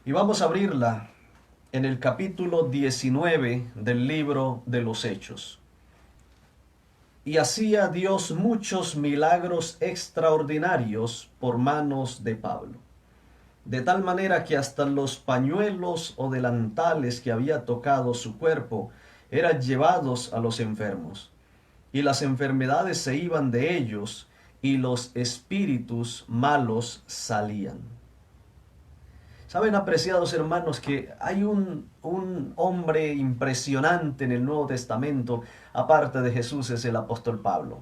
Y vamos a abrirla en el capítulo 19 del libro de los Hechos. Y hacía Dios muchos milagros extraordinarios por manos de Pablo, de tal manera que hasta los pañuelos o delantales que había tocado su cuerpo eran llevados a los enfermos, y las enfermedades se iban de ellos, y los espíritus malos salían. Saben, apreciados hermanos, que hay un hombre impresionante en el Nuevo Testamento, aparte de Jesús, es el apóstol Pablo.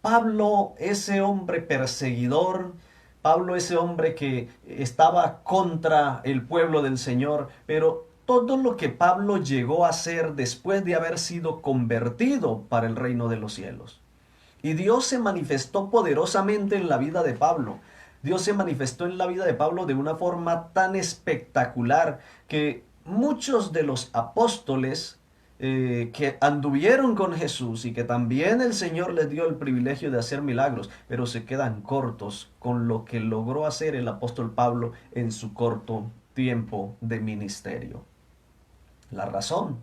Pablo, ese hombre perseguidor, Pablo, ese hombre que estaba contra el pueblo del Señor, pero todo lo que Pablo llegó a hacer después de haber sido convertido para el reino de los cielos. Y Dios se manifestó poderosamente en la vida de Pablo. Dios se manifestó en la vida de Pablo de una forma tan espectacular que muchos de los apóstoles que anduvieron con Jesús y que también el Señor les dio el privilegio de hacer milagros, pero se quedan cortos con lo que logró hacer el apóstol Pablo en su corto tiempo de ministerio. La razón,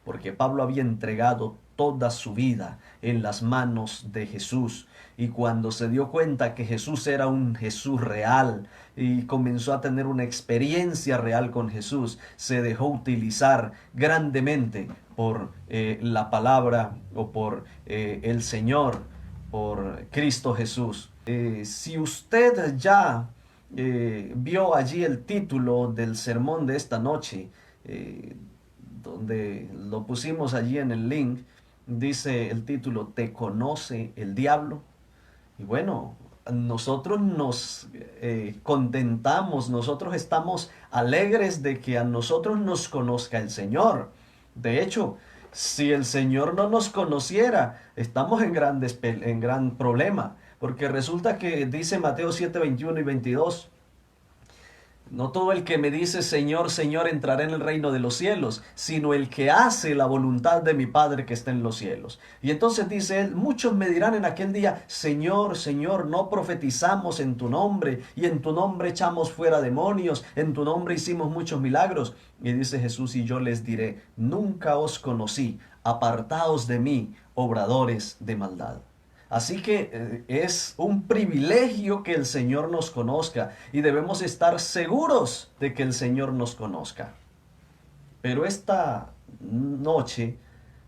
porque Pablo había entregado toda su vida en las manos de Jesús, y cuando se dio cuenta que Jesús era un Jesús real y comenzó a tener una experiencia real con Jesús, se dejó utilizar grandemente por la palabra o por el Señor, por Cristo Jesús. Si usted ya vio allí el título del sermón de esta noche, donde lo pusimos allí en el link, dice el título: ¿Te conoce el diablo? Y bueno, nosotros nos contentamos, nosotros estamos alegres de que a nosotros nos conozca el Señor. De hecho, si el Señor no nos conociera, estamos en gran problema, porque resulta que dice Mateo 7, 21 y 22: no todo el que me dice Señor, Señor entrará en el reino de los cielos, sino el que hace la voluntad de mi Padre que está en los cielos. Y entonces dice él: muchos me dirán en aquel día, Señor, Señor, no profetizamos en tu nombre, y en tu nombre echamos fuera demonios, en tu nombre hicimos muchos milagros. Y dice Jesús: y yo les diré, nunca os conocí, apartaos de mí, obradores de maldad. Así que es un privilegio que el Señor nos conozca y debemos estar seguros de que el Señor nos conozca. Pero esta noche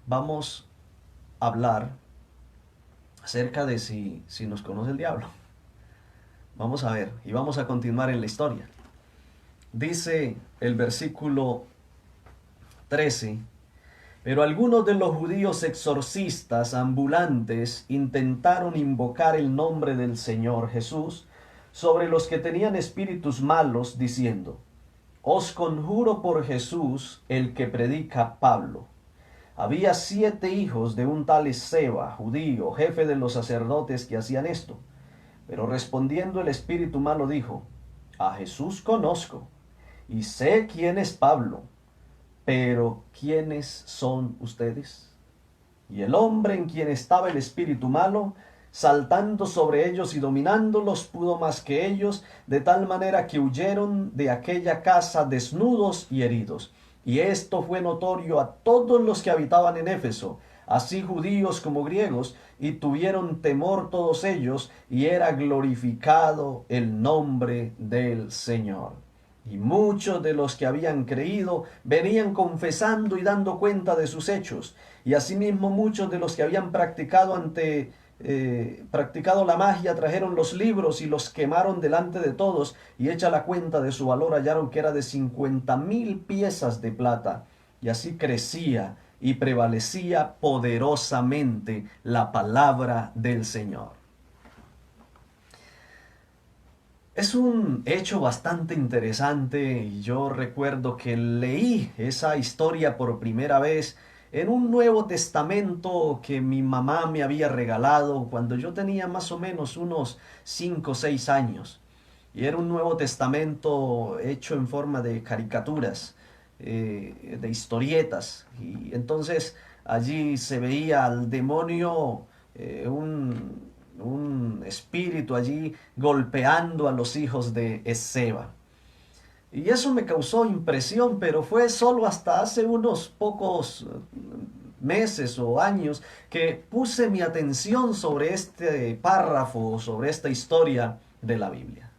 vamos a hablar acerca de si nos conoce el diablo. Vamos a ver y vamos a continuar en la historia. Dice el versículo 13: pero algunos de los judíos exorcistas ambulantes intentaron invocar el nombre del Señor Jesús sobre los que tenían espíritus malos, diciendo: os conjuro por Jesús, el que predica Pablo. Había 7 hijos de un tal Esceva, judío, jefe de los sacerdotes, que hacían esto. Pero respondiendo el espíritu malo dijo: a Jesús conozco, y sé quién es Pablo, pero ¿quiénes son ustedes? Y el hombre en quien estaba el espíritu malo, saltando sobre ellos y dominándolos, pudo más que ellos, de tal manera que huyeron de aquella casa desnudos y heridos. Y esto fue notorio a todos los que habitaban en Éfeso, así judíos como griegos, y tuvieron temor todos ellos, y era glorificado el nombre del Señor. Y muchos de los que habían creído venían confesando y dando cuenta de sus hechos. Y asimismo muchos de los que habían practicado la magia trajeron los libros y los quemaron delante de todos, y hecha la cuenta de su valor hallaron que era de 50,000 piezas de plata. Y así crecía y prevalecía poderosamente la palabra del Señor. Es un hecho bastante interesante, y yo recuerdo que leí esa historia por primera vez en un Nuevo Testamento que mi mamá me había regalado cuando yo tenía más o menos unos 5 o 6 años. Y era un Nuevo Testamento hecho en forma de caricaturas, de historietas. Y entonces allí se veía al demonio, un espíritu allí golpeando a los hijos de Esceva. Y eso me causó impresión, pero fue solo hasta hace unos pocos meses o años que puse mi atención sobre este párrafo, sobre esta historia de la Biblia.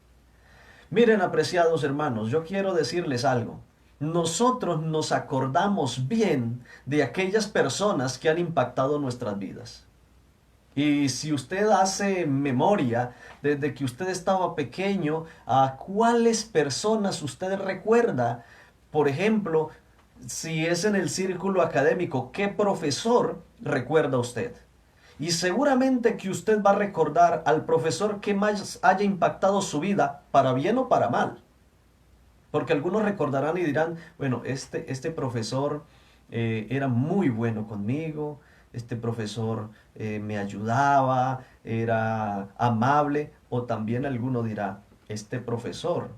Miren, apreciados hermanos, yo quiero decirles algo. Nosotros nos acordamos bien de aquellas personas que han impactado nuestras vidas. Y si usted hace memoria desde que usted estaba pequeño, a cuáles personas usted recuerda, por ejemplo, si es en el círculo académico, ¿qué profesor recuerda usted? Y seguramente que usted va a recordar al profesor que más haya impactado su vida, para bien o para mal. Porque algunos recordarán y dirán, bueno, este profesor era muy bueno conmigo, este profesor me ayudaba, era amable, o también alguno dirá, este profesor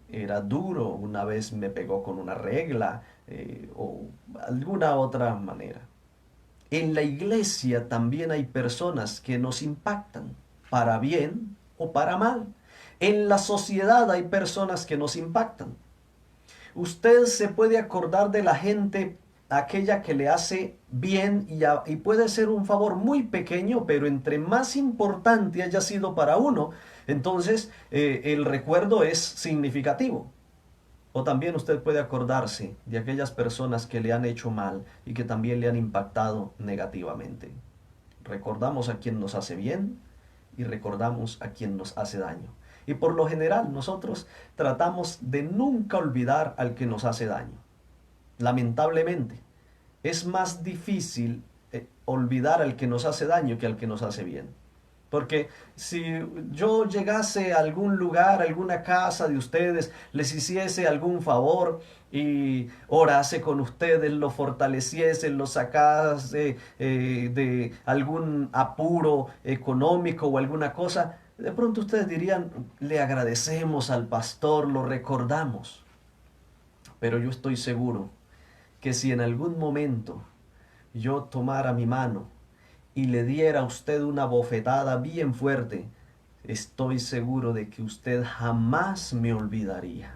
era duro, una vez me pegó con una regla o alguna otra manera. En la iglesia también hay personas que nos impactan, para bien o para mal. En la sociedad hay personas que nos impactan. Usted se puede acordar de la gente, aquella que le hace bien y puede ser un favor muy pequeño, pero entre más importante haya sido para uno, entonces el recuerdo es significativo. O también usted puede acordarse de aquellas personas que le han hecho mal y que también le han impactado negativamente. Recordamos a quien nos hace bien y recordamos a quien nos hace daño. Y por lo general nosotros tratamos de nunca olvidar al que nos hace daño. Lamentablemente, es más difícil olvidar al que nos hace daño que al que nos hace bien. Porque si yo llegase a algún lugar, a alguna casa de ustedes, les hiciese algún favor y orase con ustedes, los fortaleciese, los sacase de algún apuro económico o alguna cosa, de pronto ustedes dirían, le agradecemos al pastor, lo recordamos. Pero yo estoy seguro que si en algún momento yo tomara mi mano y le diera a usted una bofetada bien fuerte, estoy seguro de que usted jamás me olvidaría.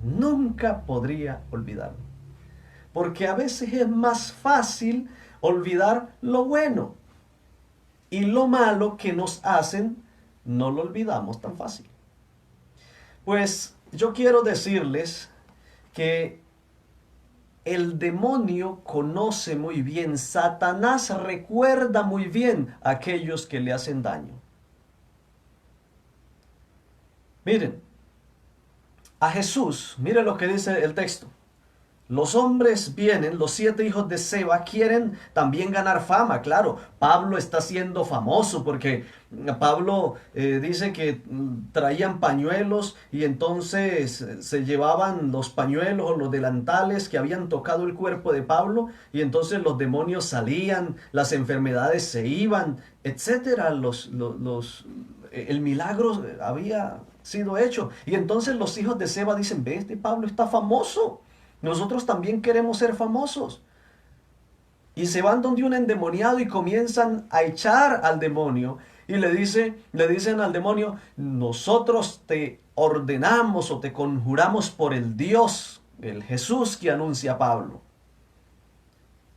Nunca podría olvidarme. Porque a veces es más fácil olvidar lo bueno. Y lo malo que nos hacen, no lo olvidamos tan fácil. Pues yo quiero decirles que el demonio conoce muy bien, Satanás recuerda muy bien a aquellos que le hacen daño. Miren, a Jesús, miren lo que dice el texto. Los hombres vienen, los 7 hijos de Seba quieren también ganar fama, claro. Pablo está siendo famoso porque Pablo dice que traían pañuelos y entonces se llevaban los pañuelos o los delantales que habían tocado el cuerpo de Pablo y entonces los demonios salían, las enfermedades se iban, etcétera. El milagro había sido hecho. Y entonces los hijos de Seba dicen, ve, este Pablo está famoso. Nosotros también queremos ser famosos. Y se van donde un endemoniado y comienzan a echar al demonio. Y le dicen al demonio, nosotros te ordenamos o te conjuramos por el Dios, el Jesús que anuncia Pablo.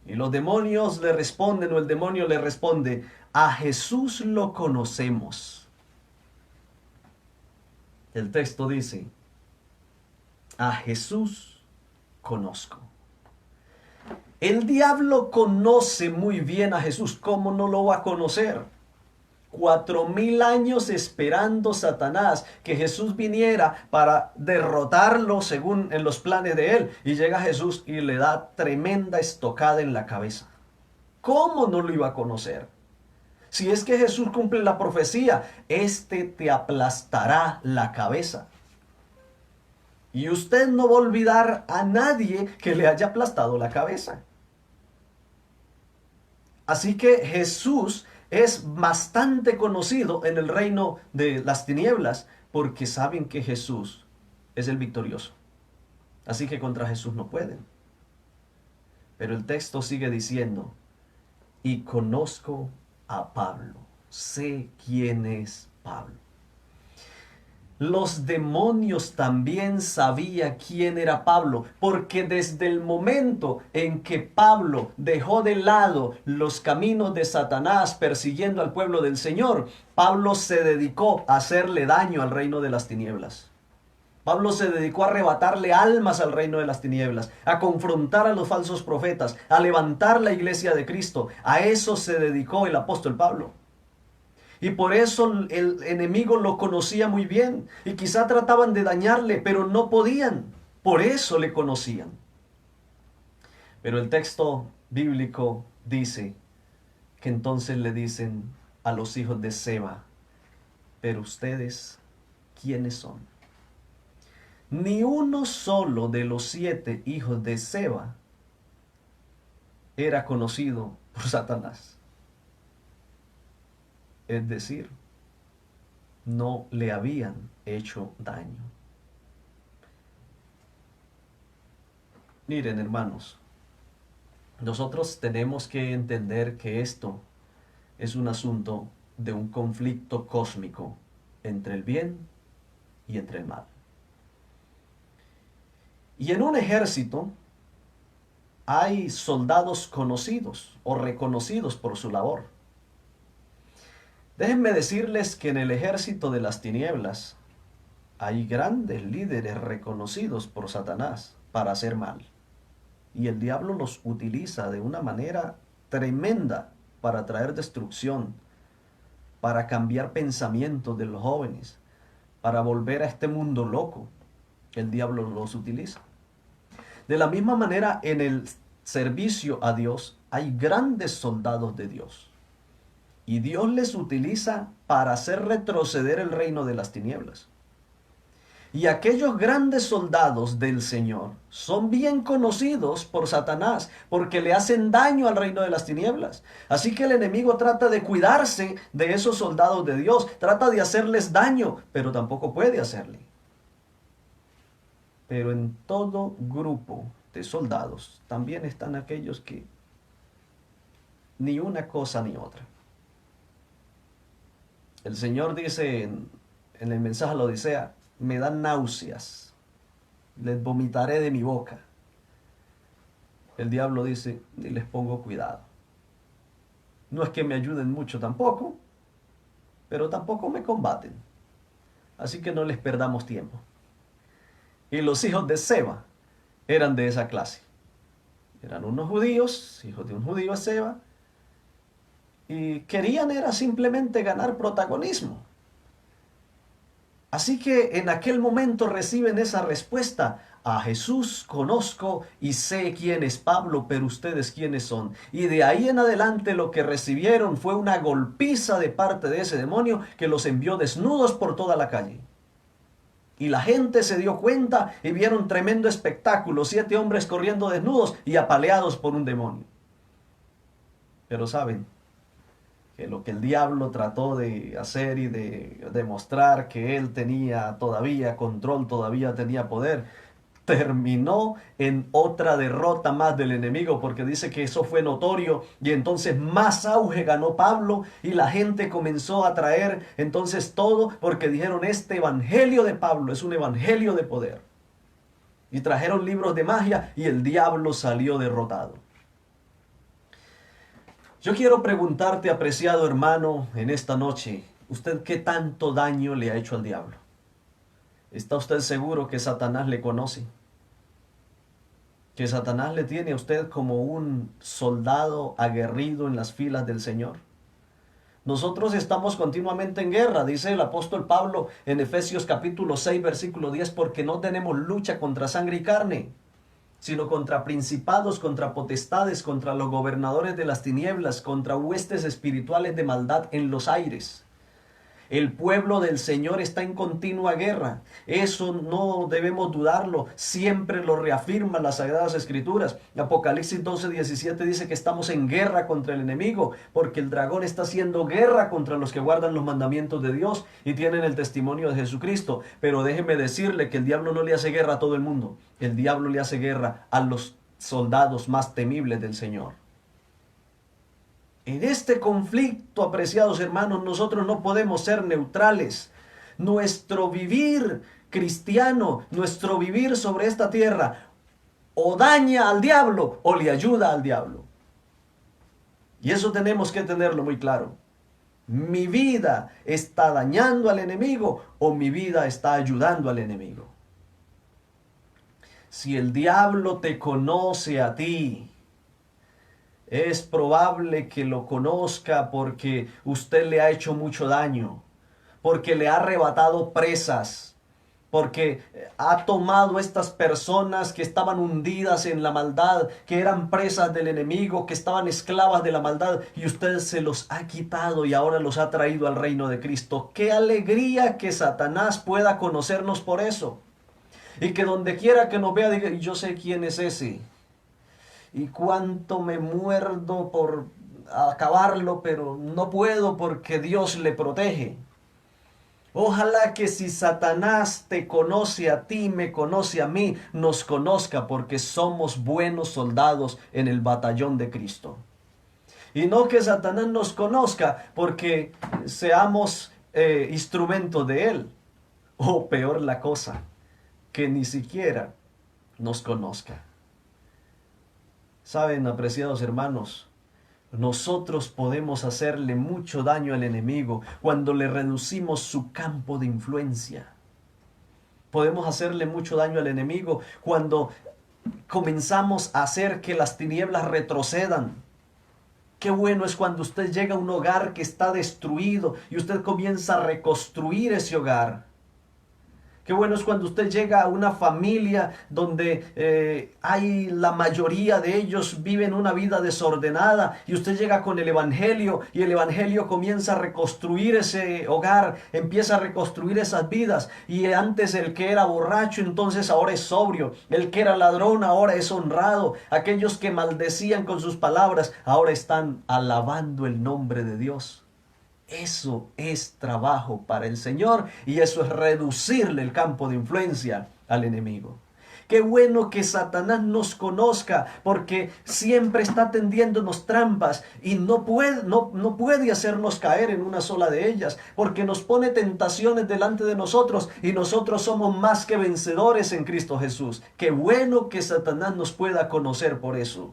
Y los demonios le responden, o el demonio le responde, a Jesús lo conocemos. El texto dice, a Jesús conozco. El diablo conoce muy bien a Jesús. ¿Cómo no lo va a conocer? 4000 años esperando Satanás que Jesús viniera para derrotarlo según en los planes de él. Y llega Jesús y le da tremenda estocada en la cabeza. ¿Cómo no lo iba a conocer? Si es que Jesús cumple la profecía, este te aplastará la cabeza. Y usted no va a olvidar a nadie que le haya aplastado la cabeza. Así que Jesús es bastante conocido en el reino de las tinieblas porque saben que Jesús es el victorioso. Así que contra Jesús no pueden. Pero el texto sigue diciendo, y conozco a Pablo, sé quién es Pablo. Los demonios también sabían quién era Pablo, porque desde el momento en que Pablo dejó de lado los caminos de Satanás persiguiendo al pueblo del Señor, Pablo se dedicó a hacerle daño al reino de las tinieblas. Pablo se dedicó a arrebatarle almas al reino de las tinieblas, a confrontar a los falsos profetas, a levantar la iglesia de Cristo. A eso se dedicó el apóstol Pablo. Y por eso el enemigo lo conocía muy bien. Y quizá trataban de dañarle, pero no podían. Por eso le conocían. Pero el texto bíblico dice que entonces le dicen a los hijos de Seba, pero ustedes, ¿quiénes son? Ni uno solo de los 7 hijos de Seba era conocido por Satanás. Es decir, no le habían hecho daño. Miren, hermanos, nosotros tenemos que entender que esto es un asunto de un conflicto cósmico entre el bien y entre el mal. Y en un ejército hay soldados conocidos o reconocidos por su labor. Déjenme decirles que en el ejército de las tinieblas hay grandes líderes reconocidos por Satanás para hacer mal. Y el diablo los utiliza de una manera tremenda para traer destrucción, para cambiar pensamientos de los jóvenes, para volver a este mundo loco. El diablo los utiliza. De la misma manera, en el servicio a Dios hay grandes soldados de Dios. Y Dios les utiliza para hacer retroceder el reino de las tinieblas. Y aquellos grandes soldados del Señor son bien conocidos por Satanás, porque le hacen daño al reino de las tinieblas. Así que el enemigo trata de cuidarse de esos soldados de Dios, trata de hacerles daño, pero tampoco puede hacerle. Pero en todo grupo de soldados también están aquellos que ni una cosa ni otra. El Señor dice en el mensaje a la Odisea, me dan náuseas, les vomitaré de mi boca. El diablo dice, ni les pongo cuidado. No es que me ayuden mucho tampoco, pero tampoco me combaten. Así que no les perdamos tiempo. Y los hijos de Seba eran de esa clase. Eran unos judíos, hijos de un judío Seba, y querían era simplemente ganar protagonismo. Así que en aquel momento reciben esa respuesta. A Jesús conozco y sé quién es Pablo, pero ustedes quiénes son. Y de ahí en adelante lo que recibieron fue una golpiza de parte de ese demonio que los envió desnudos por toda la calle. Y la gente se dio cuenta y vieron tremendo espectáculo, 7 hombres corriendo desnudos y apaleados por un demonio. Pero saben que lo que el diablo trató de hacer y de demostrar que él tenía todavía control, todavía tenía poder, terminó en otra derrota más del enemigo, porque dice que eso fue notorio y entonces más auge ganó Pablo y la gente comenzó a traer entonces todo, porque dijeron este evangelio de Pablo es un evangelio de poder. Y trajeron libros de magia y el diablo salió derrotado. Yo quiero preguntarte, apreciado hermano, en esta noche, ¿usted qué tanto daño le ha hecho al diablo? ¿Está usted seguro que Satanás le conoce? ¿Que Satanás le tiene a usted como un soldado aguerrido en las filas del Señor? Nosotros estamos continuamente en guerra, dice el apóstol Pablo en Efesios capítulo 6, versículo 10, porque no tenemos lucha contra sangre y carne, sino contra principados, contra potestades, contra los gobernadores de las tinieblas, contra huestes espirituales de maldad en los aires. El pueblo del Señor está en continua guerra. Eso no debemos dudarlo. Siempre lo reafirman las Sagradas Escrituras. Apocalipsis 12:17 dice que estamos en guerra contra el enemigo, porque el dragón está haciendo guerra contra los que guardan los mandamientos de Dios y tienen el testimonio de Jesucristo. Pero déjeme decirle que el diablo no le hace guerra a todo el mundo. El diablo le hace guerra a los soldados más temibles del Señor. En este conflicto, apreciados hermanos, nosotros no podemos ser neutrales. nuestro vivir cristiano, nuestro vivir sobre esta tierra, o daña al diablo o le ayuda al diablo. Y eso tenemos que tenerlo muy claro. ¿Mi vida está dañando al enemigo o mi vida está ayudando al enemigo? Si el diablo te conoce a ti, es probable que lo conozca porque usted le ha hecho mucho daño, porque le ha arrebatado presas, porque ha tomado estas personas que estaban hundidas en la maldad, que eran presas del enemigo, que estaban esclavas de la maldad, y usted se los ha quitado y ahora los ha traído al reino de Cristo. ¡Qué alegría que Satanás pueda conocernos por eso! Y que donde quiera que nos vea diga, yo sé quién es ese. Y cuánto me muerdo por acabarlo, pero no puedo porque Dios le protege. Ojalá que si Satanás te conoce a ti, me conoce a mí, nos conozca porque somos buenos soldados en el batallón de Cristo. Y no que Satanás nos conozca porque seamos instrumento de él. O peor la cosa, que ni siquiera nos conozca. Saben, apreciados hermanos, nosotros podemos hacerle mucho daño al enemigo cuando le reducimos su campo de influencia. Podemos hacerle mucho daño al enemigo cuando comenzamos a hacer que las tinieblas retrocedan. Qué bueno es cuando usted llega a un hogar que está destruido y usted comienza a reconstruir ese hogar. Qué bueno es cuando usted llega a una familia donde hay la mayoría de ellos viven una vida desordenada y usted llega con el evangelio y el evangelio comienza a reconstruir ese hogar, empieza a reconstruir esas vidas, y antes el que era borracho entonces ahora es sobrio, el que era ladrón ahora es honrado, aquellos que maldecían con sus palabras ahora están alabando el nombre de Dios. Eso es trabajo para el Señor y eso es reducirle el campo de influencia al enemigo. Qué bueno que Satanás nos conozca porque siempre está tendiéndonos trampas y no puede hacernos caer en una sola de ellas porque nos pone tentaciones delante de nosotros y nosotros somos más que vencedores en Cristo Jesús. Qué bueno que Satanás nos pueda conocer por eso.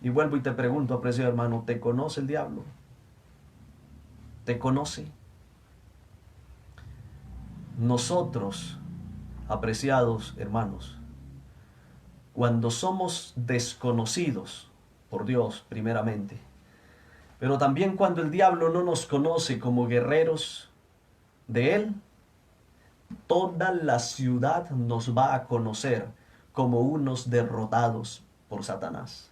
Y vuelvo y te pregunto, apreciado hermano, ¿te conoce el diablo? ¿Te conoce? Nosotros, apreciados hermanos, cuando somos desconocidos por Dios primeramente, pero también cuando el diablo no nos conoce como guerreros de Él, toda la ciudad nos va a conocer como unos derrotados por Satanás.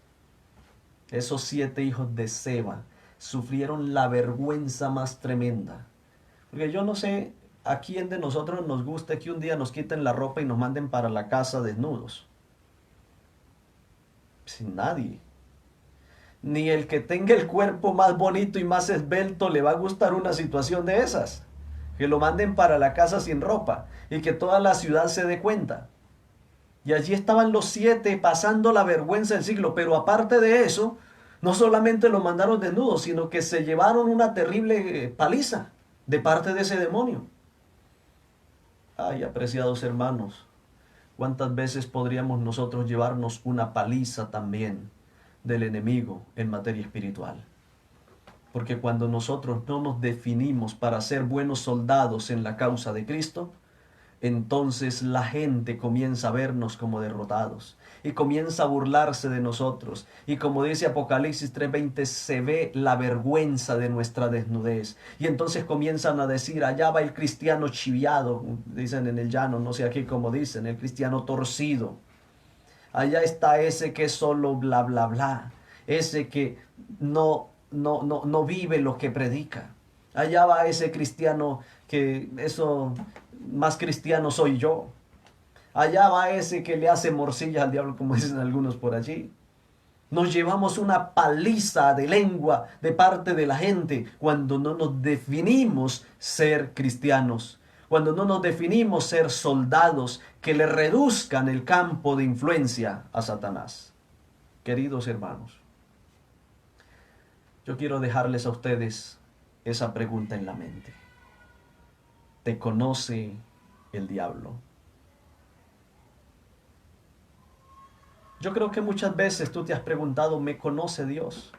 Esos 7 hijos de Seba sufrieron la vergüenza más tremenda. Porque yo no sé a quién de nosotros nos gusta que un día nos quiten la ropa y nos manden para la casa desnudos. Sin nadie. Ni el que tenga el cuerpo más bonito y más esbelto le va a gustar una situación de esas. Que lo manden para la casa sin ropa y que toda la ciudad se dé cuenta. Y allí estaban los 7 pasando la vergüenza del siglo. Pero aparte de eso, no solamente lo mandaron desnudos, sino que se llevaron una terrible paliza de parte de ese demonio. Ay, apreciados hermanos, ¿cuántas veces podríamos nosotros llevarnos una paliza también del enemigo en materia espiritual? Porque cuando nosotros no nos definimos para ser buenos soldados en la causa de Cristo, entonces la gente comienza a vernos como derrotados y comienza a burlarse de nosotros. Y como dice Apocalipsis 3:20, se ve la vergüenza de nuestra desnudez. Y entonces comienzan a decir, allá va el cristiano chiviado, dicen en el llano, no sé aquí cómo dicen, el cristiano torcido. Allá está ese que es solo bla, bla, bla. Ese que no vive lo que predica. Allá va ese cristiano que eso, más cristiano soy yo. Allá va ese que le hace morcilla al diablo, como dicen algunos por allí. Nos llevamos una paliza de lengua de parte de la gente cuando no nos definimos ser cristianos, cuando no nos definimos ser soldados que le reduzcan el campo de influencia a Satanás. Queridos hermanos, yo quiero dejarles a ustedes esa pregunta en la mente. te conoce el diablo? Yo creo que muchas veces tú te has preguntado, ¿me conoce Dios?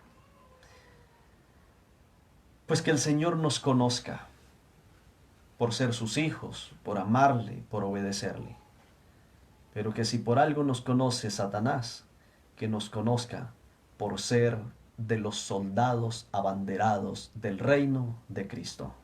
Pues que el Señor nos conozca por ser sus hijos, por amarle, por obedecerle. Pero que si por algo nos conoce Satanás, que nos conozca por ser de los soldados abanderados del reino de Cristo.